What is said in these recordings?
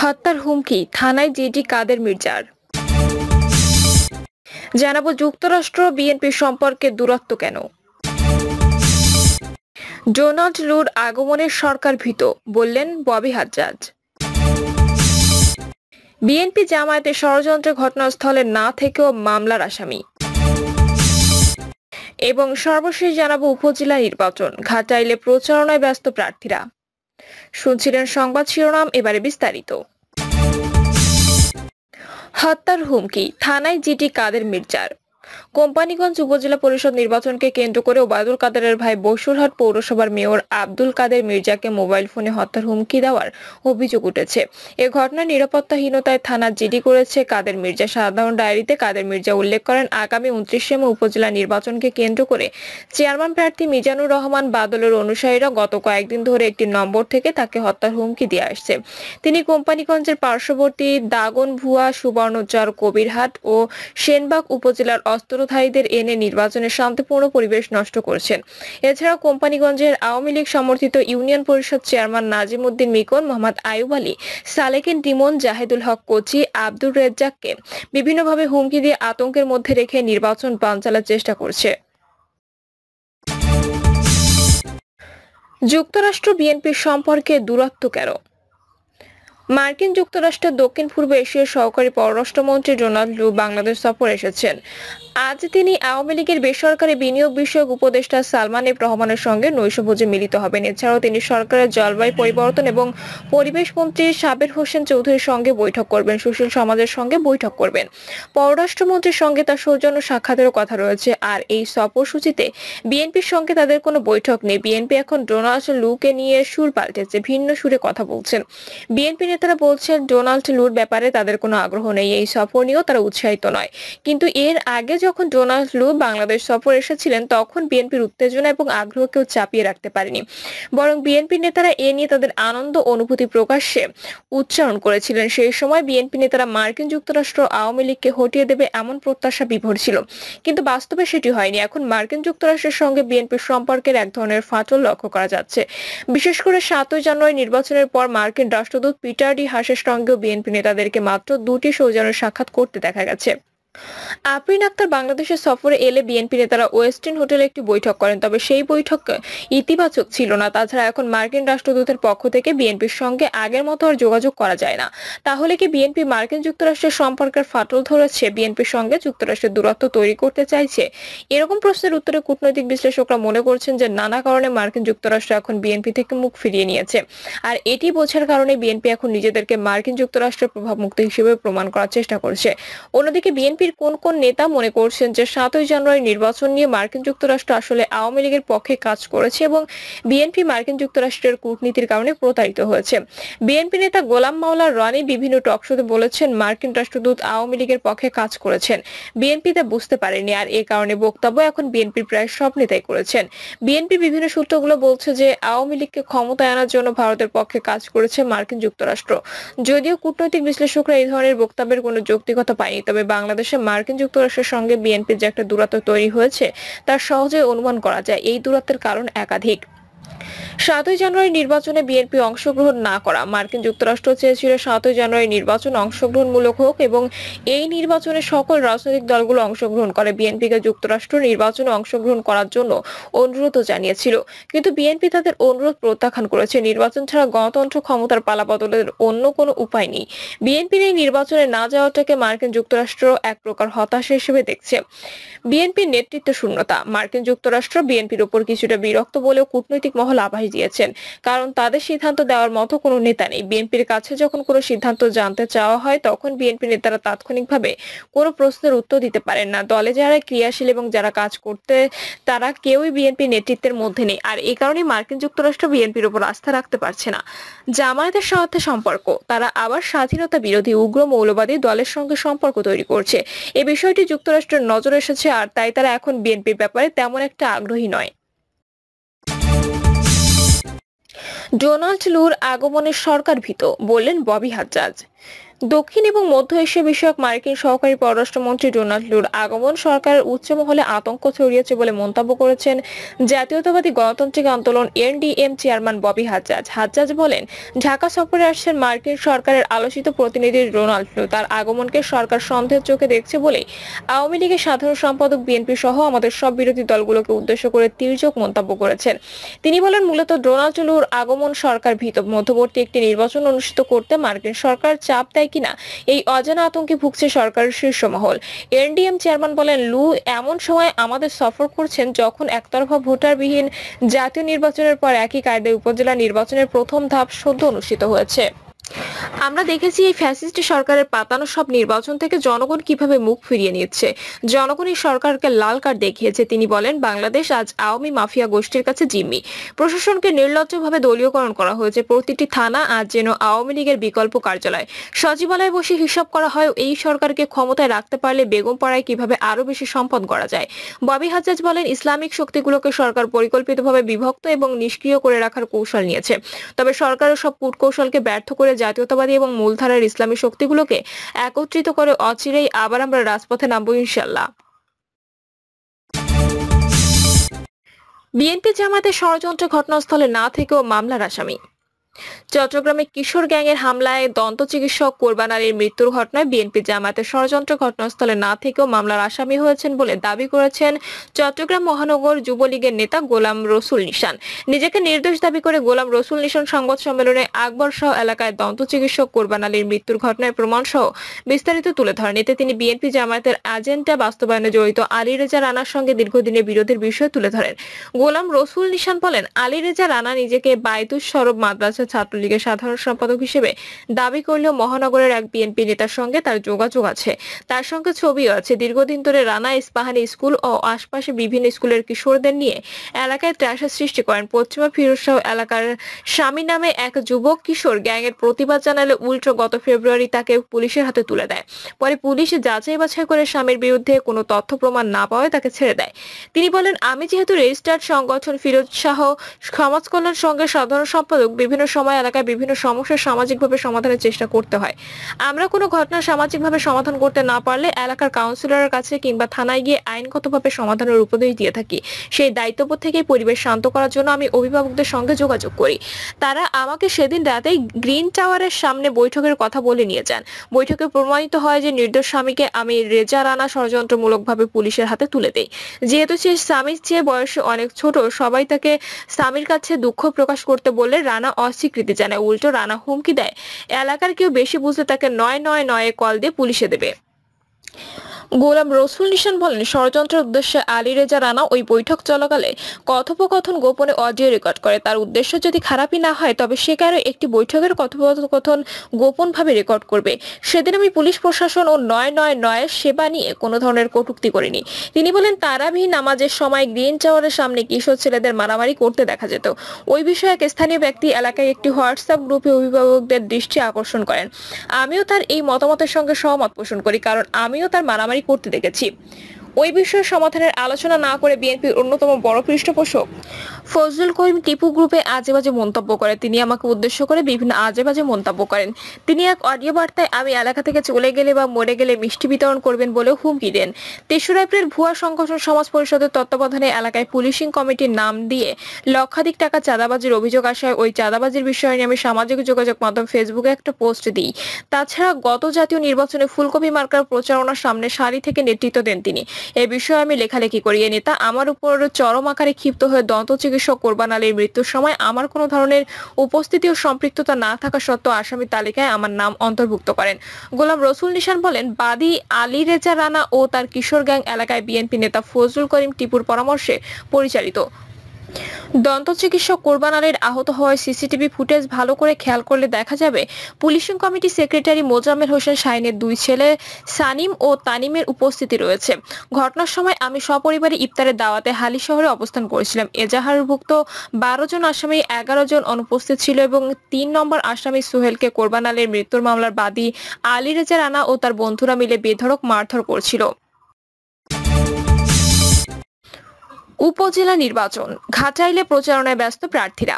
হত্যার হুমকি থানায় জিডি কাদের মির্জার। জানাবো যুক্তরাষ্ট্র বিএনপি সম্পর্কে দূরত্ব কেন। ডোনাল্ড লুর আগমনের সরকার ভীত, বললেন ববি হাজ্জাজ। বিএনপি জামায়াতের ষড়যন্ত্রের ঘটনাস্থলে না থেকেও মামলার আসামি। এবং সর্বশেষ জানাবো উপজেলা নির্বাচন, ঘাটাইলে প্রচারণায় ব্যস্ত প্রার্থীরা। শুনছিলেন সংবাদ শিরোনাম, এবারে বিস্তারিত। হত্যার হুমকি থানায় জিডি কাদের মির্জার। কোম্পানীগঞ্জ উপজেলা পরিষদ নির্বাচনকে কেন্দ্র করে ওবায়দুল কাদেরের ভাই বসুরহাট পৌরসভার মেয়র আব্দুল কাদের মির্জাকে মোবাইল ফোনে হত্যার হুমকি দেওয়ার অভিযোগ উঠেছে। এ ঘটনার নিরাপত্তাহীনতায় থানা জিডি করেছে কাদের মির্জা। সাধারণ ডায়েরিতে কাদের মির্জা উল্লেখ করেন, আগামী 29 মে উপজেলা নির্বাচনকে কেন্দ্র করে চেয়ারম্যান প্রার্থী মিজানুর রহমান বাদলের অনুসারীরা গত কয়েকদিন ধরে একটি নম্বর থেকে তাকে হত্যার হুমকি দিয়ে আসছে। তিনি কোম্পানীগঞ্জের পার্শ্ববর্তী দাগনভুয়া, সুবর্ণচর, কবিরহাট ও সেনবাগ উপজেলার অস্ত্রধারীদের এনে নির্বাচনের শান্তিপূর্ণ পরিবেশ নষ্ট করছেন। এছাড়া কোম্পানীগঞ্জের আওয়ামী লীগ সমর্থিত ইউনিয়ন পরিষদ চেয়ারম্যান নাজিম উদ্দিন মিকন, মোহাম্মদ আয়ুব আলী, সালেকিন রিমন, জাহিদুল হক কোচি, আব্দুর রেজ্জাককে বিভিন্নভাবে হুমকি দিয়ে আতঙ্কের মধ্যে রেখে নির্বাচন বানচালের চেষ্টা করছে। যুক্তরাষ্ট্র বিএনপির সম্পর্কে দূরত্ব কেন। মার্কিন যুক্তরাষ্ট্রের দক্ষিণ পূর্ব এশিয়ার সহকারী পররাষ্ট্রমন্ত্রী ডোনাল্ড লু বাংলাদেশ সফর এসেছেন। আজ তিনি আওয়ামী লীগের বেসরকারি বিনিয়োগ বিষয়ক উপদেষ্টা সালমান এফ রহমানের সঙ্গে নৈশভোজে মিলিত হবেন। এছাড়াও তিনি সরকারের জলবায়ু পরিবর্তন এবং পরিবেশ মন্ত্রী সাবের হোসেন চৌধুরীর সঙ্গে বৈঠক করবেন, সুশীল সমাজের সঙ্গে বৈঠক করবেন। পররাষ্ট্রমন্ত্রীর সঙ্গে তার সৌজন্য সাক্ষাতেরও কথা রয়েছে। আর এই সফরসূচিতে বিএনপির সঙ্গে তাদের কোনো বৈঠক নেই। বিএনপি এখন ডোনাল্ড লুকে নিয়ে সুর পাল্টেছে, ভিন্ন সুরে কথা বলছেন। বিএনপি নেতারা বলছেন ডোনাল্ড লুর ব্যাপারে তাদের কোনো আগ্রহ নেই, এই সফর নিয়েও তারা উৎসাহিত নয়। কিন্তু এর আগে যখন ডোনাল্ড লু বাংলাদেশ সফর এসেছিলেন তখন বিএনপির উত্তেজনা এবং আগ্রহ কেউ চাপিয়ে রাখতে পারেনি, বরং বিএনপি নেতারা এ নিয়ে তাদের আনন্দ অনুভূতি প্রকাশ্যে উচ্চারণ করেছিলেন। সেই সময় বিএনপি নেতারা মার্কিন যুক্তরাষ্ট্র আওয়ামী লীগকে হটিয়ে দেবে এমন প্রত্যাশা বিভোর ছিল, কিন্তু বাস্তবে সেটি হয়নি। এখন মার্কিন যুক্তরাষ্ট্রের সঙ্গে বিএনপির সম্পর্কের এক ধরনের ফাটল লক্ষ্য করা যাচ্ছে। বিশেষ করে 7 জানুয়ারি নির্বাচনের পর মার্কিন রাষ্ট্রদূত পিটার ডি হাসের সঙ্গেও বিএনপি নেতাদেরকে মাত্র 2টি সৌজন্য সাক্ষাৎ করতে দেখা গেছে। আফরিন আক্তার বাংলাদেশের সফরে এলে বিএনপি নেতারা ওয়েস্টিন হোটেলে একটি বৈঠক করেন, তবে সেই বৈঠক ইতিবাচক ছিল না। তাছাড়া এখন মার্কিন রাষ্ট্রদূতের পক্ষ থেকে বিএনপির সঙ্গে আগের মতো আর যোগাযোগ করা যায় না। তাহলে কি বিএনপি মার্কিন যুক্তরাষ্ট্রের সম্পর্কের ফাটল ধরেছে, বিএনপির সঙ্গে যুক্তরাষ্ট্রের দূরত্ব তৈরি করতে চাইছে? এরকম প্রশ্নের উত্তরে কূটনৈতিক বিশ্লেষকরা মনে করছেন যে নানা কারণে মার্কিন যুক্তরাষ্ট্র এখন বিএনপি থেকে মুখ ফিরিয়ে নিয়েছে। আর এটি বোঝার কারণে বিএনপি এখন নিজেদেরকে মার্কিন যুক্তরাষ্ট্রের প্রভাবমুক্ত হিসেবে প্রমাণ করার চেষ্টা করছে। অন্যদিকে বিএনপির কোন কোন নেতা মনে করছেন যে 7 জানুয়ারি নির্বাচন নিয়ে মার্কিন যুক্তরাষ্ট্র আসলে আওয়ামী লীগের পক্ষে কাজ করেছে এবং বিএনপি মার্কিন যুক্তরাষ্ট্রের কূটনীতির কারণে প্রতারিত হয়েছে। বিএনপি নেতা গোলাম মাওলা রানী বিভিন্ন টকশোতে বলেছেন মার্কিন রাষ্ট্রদূত আওয়ামী লীগের পক্ষে কাজ করেছেন, বিএনপি তা বুঝতে পারেনি। আর এ কারণে বক্তব্য এখন বিএনপির প্রায় সব নেতাই করেছেন। বিএনপি বিভিন্ন সূত্রগুলো বলছে যে আওয়ামী লীগকে ক্ষমতায় আনার জন্য ভারতের পক্ষে কাজ করেছে মার্কিন যুক্তরাষ্ট্র। যদিও কূটনৈতিক বিশ্লেষকরা এই ধরনের বক্তব্যের কোনো যৌক্তিকতা পায়নি, তবে বাংলাদেশে মার্কিন যুক্তরাষ্ট্রের সঙ্গে বিএনপির যে একটা দূরত্ব তৈরি হয়েছে তার সহজে অনুমান করা যায়। এই দূরত্বের কারণ একাধিক। 7 জানুয়ারি নির্বাচনে বিএনপি অংশগ্রহণ না করা। মার্কিন যুক্তরাষ্ট্র চেয়েছিল 7 জানুয়ারি নির্বাচন অংশগ্রহণমূলক হোক এবং এই নির্বাচনে সকল রাজনৈতিক দলগুলো অংশগ্রহণ করে। বিএনপিকে যুক্তরাষ্ট্র নির্বাচনে অংশগ্রহণ করার জন্য অনুরোধও জানিয়েছিল, কিন্তু বিএনপি তাদের অনুরোধ প্রত্যাখ্যান করেছে। নির্বাচন ছাড়া গণতন্ত্র ক্ষমতার পালাবদলের অন্য কোনো উপায় নেই। বিএনপির এই নির্বাচনে না যাওয়াটাকে মার্কিন যুক্তরাষ্ট্র এক প্রকার হতাশা হিসেবে দেখছে। বিএনপির নেতৃত্ব শূন্যতা। মার্কিন যুক্তরাষ্ট্র বিএনপির উপর কিছুটা বিরক্ত বলেও কূটনৈতিক মহল আভাস দিয়েছেন, কারণ তাদের সিদ্ধান্ত দেওয়ার মতো কোনো নেতা নেই। বিএনপির কাছে যখন কোনো সিদ্ধান্ত জানতে চাওয়া হয় তখন বিএনপি নেতারা তাৎক্ষণিকভাবে কোনো প্রশ্নের উত্তর দিতে পারেন না। দলে যারা ক্রিয়াশীল এবং যারা কাজ করতে তারা কেউই বিএনপি নেতৃত্বের মধ্যে নেই। আর এই কারণেই মার্কিন যুক্তরাষ্ট্র বিএনপির উপর আস্থা রাখতে পারছে না। জামায়াতের সাথে সম্পর্ক। তারা আবার স্বাধীনতা বিরোধী উগ্র মৌলবাদী দলের সঙ্গে সম্পর্ক তৈরি করছে। এই বিষয়টি যুক্তরাষ্ট্রের নজরে এসেছে, আর তাই তারা এখন বিএনপির ব্যাপারে তেমন একটা আগ্রহী নয়। ডোনাল্ড লুর আগমনের সরকার ভীত, বললেন ববি হাজ্জাজ। দক্ষিণ এবং মধ্য এশিয়া বিষয়ক মার্কিন সহকারী পররাষ্ট্রমন্ত্রী ডোনাল্ড লুর আগমন সরকারের উচ্চ মহলে আতঙ্ক ছড়িয়েছে বলে মন্তব্য করেছেন জাতীয়তাবাদী গণতান্ত্রিক আন্দোলন এনডিএম চেয়ারম্যান ববি হাজ্জাজ। হাজ্জাজ বলেন, ঢাকা সফরে আসছেন মার্কিন সরকারের আলোচিত প্রতিনিধি ডোনাল্ড লু। তার আগমনকে সরকার সন্দেহের চোখে দেখছে বলে আওয়ামী লীগের সাধারণ সম্পাদক বিএনপি সহ আমাদের সব বিরোধী দলগুলোকে উদ্দেশ্য করে তির্যক মন্তব্য করেছেন। তিনি বলেন, মূলত ডোনাল্ড লুর আগমন সরকার ভীত। মধ্যবর্তী একটি নির্বাচন অনুষ্ঠিত করতে মার্কিন সরকার চাপ দেয় কিনা এই অজানা আতঙ্কে ভুগছে সরকারের শীর্ষ মহল। এনডিএম চেয়ারম্যান বলেন, লু এমন সময় আমাদের সফর করছেন যখন একতরফা ভোটারবিহীন জাতীয় নির্বাচনের পর একই কায়দায় উপজেলা নির্বাচনের প্রথম ধাপ সদ্য অনুষ্ঠিত হয়েছে। আমরা দেখেছি এই ফ্যাসিস্ট সরকারের পাতানো সব নির্বাচন থেকে জনগণ কিভাবে মুখ ফিরিয়ে নিচ্ছে। জনগণ এই সরকারকে লাল কার্ড দেখিয়েছে। তিনি বলেন, বাংলাদেশ আজ আওয়ামী মাফিয়া গোষ্ঠীর কাছে জিম্মি। প্রশাসনকে নির্লজ্জভাবে দলীয়করণ করা হয়েছে। প্রতিটি থানা আজ যেন আওয়ামী লীগের বিকল্প কার্যালয়। সচিবালয়ে বসে হিসাব করা হয় এই সরকারকে ক্ষমতায় রাখতে পারলে বেগমপাড়ায় কিভাবে আরো বেশি সম্পদ গড়া যায়। ববি হাজ্জাজ বলেন, ইসলামিক শক্তিগুলোকে সরকার পরিকল্পিতভাবে বিভক্ত এবং নিষ্ক্রিয় করে রাখার কৌশল নিয়েছে। তবে সরকারের সব কূটকৌশলকে ব্যর্থ করে জাতীয়তাবাদী এবং মূলধারার ইসলামী শক্তিগুলোকে একত্রিত করে অচিরেই আবার আমরা রাজপথে নামবো ইনশাল্লাহ। বিএনপি জামায়াতের ষড়যন্ত্র ঘটনাস্থলে না থেকেও মামলার আসামি। চট্টগ্রামে কিশোর গ্যাংয়ের হামলায় দন্ত চিকিৎসক কোরবান আলীর মৃত্যুর ঘটনায় বিএনপি জামায়াতের ষড়যন্ত্র ঘটনাস্থলে না থেকেও মামলার আসামি হয়েছেন বলে দাবি করেছেন চট্টগ্রাম মহানগর যুবলীগের নেতা গোলাম রসুল নিশান। নিজেকে নির্দোষ দাবি করে গোলাম রসুল নিশান সংবাদ সম্মেলনে আকবর শাহ এলাকায় দন্ত চিকিৎসক কোরবান আলীর মৃত্যুর ঘটনায় প্রমাণ সহ বিস্তারিত তুলে ধরেন। এতে তিনি বিএনপি জামায়াতের এজেন্ডা বাস্তবায়নে জড়িত আলী রেজা রানার সঙ্গে দীর্ঘদিনের বিরোধের বিষয় তুলে ধরেন। গোলাম রসুল নিশান বলেন, আলী রেজা রানা নিজেকে বায়তুস সরব মাদ্রাসা ছাত্রলীগের সাধারণ সম্পাদক হিসেবে দাবি করলেও মহানগরের এক বিএনপি নেতার সঙ্গে তার যোগাযোগ আছে। তার সঙ্গে ছবিও আছে। দীর্ঘদিন ধরে রানা ইস্পাহানি স্কুল ও আশপাশে বিভিন্ন স্কুলের কিশোরদের নিয়ে এলাকায় ত্রাসের সৃষ্টি করেন। পশ্চিমা ফিরোজশাহ এলাকার স্বামী নামে এক যুবক কিশোর গ্যাংয়ের প্রতিবাদ জানালে উল্টো গত ফেব্রুয়ারি তাকে পুলিশের হাতে তুলে দেয়। পরে পুলিশ যাচাই বাছাই করে স্বামীর বিরুদ্ধে কোনো তথ্য প্রমাণ না পাওয়ায় তাকে ছেড়ে দেয়। তিনি বলেন, আমি যেহেতু রেজিস্টার্ড সংগঠন ফিরোজ শাহ সমাজ কল্যাণ সংঘের সাধারণ সম্পাদক, বিভিন্ন সময় এলাকায় বিভিন্ন সমস্যা সামাজিকভাবে সমাধানের চেষ্টা করতে হয়। আমরা কোনো ঘটনা সামাজিকভাবে সমাধান করতে না পারলে এলাকার কাউন্সিলরের কাছে কিংবা থানায় গিয়ে আইনগতভাবে সমাধানের উপদেশ দিয়ে থাকি। সেই দায়িত্ববোধ থেকেই পরিবেশ শান্ত করার জন্য আমি অভিভাবকদের সঙ্গে যোগাযোগ করি। তারা আমাকে সেদিন রাতেই গ্রিন টাওয়ারের সামনে বৈঠকের কথা বলে নিয়ে যান। বৈঠকে প্রমাণিত হয় যে নির্দোষ স্বামীকে আমি রেজা রানা ষড়যন্ত্রমূলকভাবে পুলিশের হাতে তুলে দেই। যেহেতু সে স্বামীর চেয়ে বয়সে অনেক ছোট, সবাই তাকে স্বামীর কাছে দুঃখ প্রকাশ করতে বললে রানা অস্বীকৃতি জানায়। উল্টো রানা হুমকি দেয়, এলাকার কেউ বেশি বুঝলে তাকে 999 কল দিয়ে পুলিশে দেবে। গোলাম রসুল নিশান বলেন, ষড়যন্ত্রের উদ্দেশ্যে আলী রেজা রানা ওই বৈঠক চলাকালে কথোপকথন গোপনে অডিও রেকর্ড করে। তার উদ্দেশ্য যদি খারাপই না হয় তবে সে কারো একটি বৈঠকের কথোপকথন গোপনভাবে রেকর্ড করবে। সেদিন আমি পুলিশ প্রশাসন ও 999 সেবা নিয়ে কোনো ধরনের কটূক্তি করিনি। তিনি বলেন, তারাবি নামাজের সময় গ্রিন টাওয়ারের সামনে কিশোর ছেলেদের মারামারি করতে দেখা যেত। ওই বিষয়ে এক স্থানীয় ব্যক্তি এলাকায় একটি হোয়াটসঅ্যাপ গ্রুপে অভিভাবকদের দৃষ্টি আকর্ষণ করেন। আমিও তার এই মতামতের সঙ্গে সহমত পোষণ করি, কারণ আমিও তার মারামারি করতে দেখেছি। ওই বিষয়ে সমাধানের আলোচনা না করে বিএনপির অন্যতম বড় পৃষ্ঠপোষক ফজলুল করিম টিপু গ্রুপে আজেবাজে মন্তব্য করে। তিনি আমাকে উদ্দেশ্য করে বিভিন্ন আজেবাজে মন্তব্য করেন। তিনি এক অডিও বার্তায় আমি এলাকা থেকে চলে গেলে বা মরে গেলে মিষ্টি বিতরণ করবেন বলে হুমকি দেন। ৩রা এপ্রিল ভুয়া সংগঠন সমাজ পরিষদের তত্ত্বাবধানে এলাকায় পুলিশিং কমিটির নাম দিয়ে লক্ষাধিক টাকা চাঁদাবাজির অভিযোগ আসায় ওই চাঁদাবাজির বিষয় নিয়ে আমি সামাজিক যোগাযোগ মাধ্যম ফেসবুকে একটা পোস্ট দিই। তাছাড়া গত জাতীয় নির্বাচনে ফুলকপি মার্কার প্রচারণার সামনে সারি থেকে নেতৃত্ব দেন তিনি। এ বিষয়ে আমি লেখালেখি করি। এ নেতা আমার উপর চরম আকারে ক্ষিপ্ত হয়ে দন্ত চিকিৎসক কোরবান আলীর মৃত্যুর সময় আমার কোনো ধরনের উপস্থিতি ও সম্পৃক্ততা না থাকা সত্ত্বেও আসামি তালিকায় আমার নাম অন্তর্ভুক্ত করেন। গোলাম রসুল নিশান বলেন, বাদী আলী রেজা রানা ও তার কিশোর গ্যাং এলাকায় বিএনপি নেতা ফজলুল করিম টিপুর পরামর্শে পরিচালিত। দন্ত চিকিৎসক কোরবান আলীর আহত হওয়ায় সিসিটিভি ফুটেজ ভালো করে খেয়াল করলে দেখা যাবে policing committee secretary Mozammel Hossain শাহিনের 2 ছেলে সানিম ও তানিমের উপস্থিতি রয়েছে। ঘটনার সময় আমি সপরিবারে ইফতারের দাওয়াতে হালি শহরে অবস্থান করেছিলাম। এজাহারভুক্ত 12 জন আসামি 11 জন অনুপস্থিত ছিল এবং 3 নম্বর আসামি সোহেলকে কোরবান আলীর মৃত্যুর মামলার বাদী আলী রেজা রানা ও তার বন্ধুরা মিলে বেধড়ক মারধর করছিল। উপজেলা নির্বাচন ঘাটাইলে প্রচারণায় ব্যস্ত প্রার্থীরা।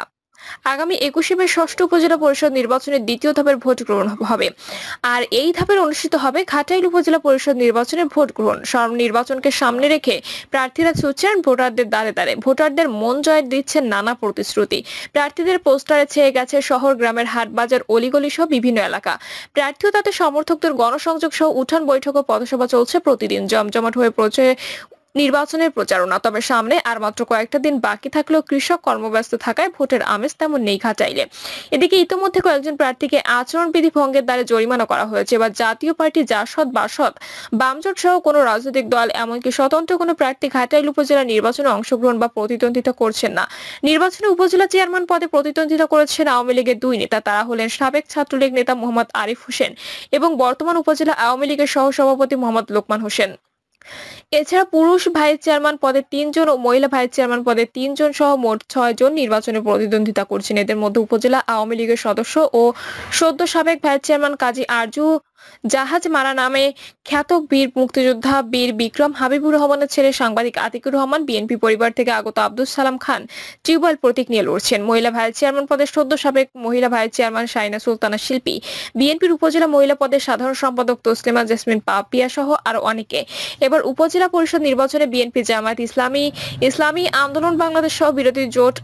আগামী 21শে মে ষষ্ঠ উপজেলা পরিষদ নির্বাচনের দ্বিতীয় ধাপের ভোট গ্রহণ হবে। আর এই ধাপের অনুষ্ঠিত হবে ঘাটাইল উপজেলা পরিষদ নির্বাচনের ভোট গ্রহণ। নির্বাচনকে সামনে রেখে প্রার্থীরা ছুটছেন ভোটারদের দ্বারে দ্বারে। ভোটারদের মন জয় দিচ্ছেন নানা প্রতিশ্রুতি। প্রার্থীদের পোস্টারে ছেয়ে গেছে শহর, গ্রামের হাট, বাজার, অলিগলি সহ বিভিন্ন এলাকা। প্রার্থী ও তাদের সমর্থকদের গণসংযোগ সহ উঠান বৈঠক ও পথসভা চলছে প্রতিদিন। জমজমাট হয়ে পড়ছে নির্বাচনের প্রচারণা। তবে সামনে আর মাত্র কয়েকটা দিন বাকি থাকলেও কৃষক কর্মব্যস্ত থাকায় ভোটের আমেজ তেমন নেই ঘাটাইলে। এদিকে ইতিমধ্যে কয়েকজন প্রার্থীকে আচরণবিধি ভঙ্গের দ্বারা জরিমানা করা হয়েছে। এবার জাতীয় পার্টি, জাসদ, বাসদ, বামজোট সহ কোনো রাজনৈতিক দল, এমনকি স্বতন্ত্র কোনো প্রার্থী ঘাটাইল উপজেলা নির্বাচনে অংশগ্রহণ বা প্রতিদ্বন্দ্বিতা করছেন না। নির্বাচনে উপজেলা চেয়ারম্যান পদে প্রতিদ্বন্দ্বিতা করেছেন আওয়ামী লীগের দুই নেতা। তারা হলেন সাবেক ছাত্রলীগ নেতা মোহাম্মদ আরিফ হোসেন এবং বর্তমান উপজেলা আওয়ামী লীগের সহসভাপতি মোহাম্মদ লোকমান হোসেন। এছাড়া পুরুষ ভাইস চেয়ারম্যান পদে 3 জন ও মহিলা ভাইস চেয়ারম্যান পদে 3 জন সহ মোট 6 জন নির্বাচনে প্রতিদ্বন্দ্বিতা করছেন। এদের মধ্যে উপজেলা আওয়ামী লীগের সদস্য ও সদ্য সাবেক ভাইস চেয়ারম্যান কাজী আরজু জাহাজ মারা নামে খ্যাত বীর মুক্তিযোদ্ধা বীর বিক্রম হাবিবুর রহমানের ছেলে সাংবাদিক আতিকুর রহমান, বিএনপি পরিবার থেকে আগত আব্দুল সালাম খান টিউবওয়েল প্রতীক নিয়ে লড়ছেন। মহিলা ভাইস চেয়ারম্যান পদে সদ্য সাবেক মহিলা ভাইস চেয়ারম্যান শাইনা সুলতানা শিল্পী, বিএনপির উপজেলা মহিলা পদে সাধারণ সম্পাদক তসলিমা জেসমিন পাপিয়া সহ আরো অনেকে। এবার উপজেলা পরিষদ নির্বাচনে বিএনপি, জামায়াত ইসলামী আন্দোলন বাংলাদেশ সহ বিরোধী জোট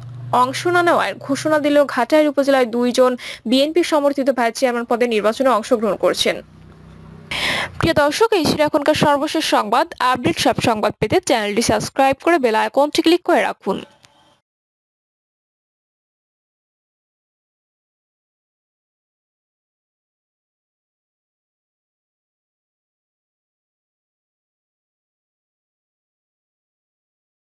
অংশ না নেওয়ার ঘোষণা দিলেও ঘাটাইল উপজেলায় 2 জন বিএনপি সমর্থিত ভাইস চেয়ারম্যান পদে নির্বাচনে অংশগ্রহণ করছেন। প্রিয় দর্শক, এই ছিল এখনকার সর্বশেষ সংবাদ। আপডেট সব সংবাদ পেতে চ্যানেলটি সাবস্ক্রাইব করে বেল আইকনটি ক্লিক করে রাখুন।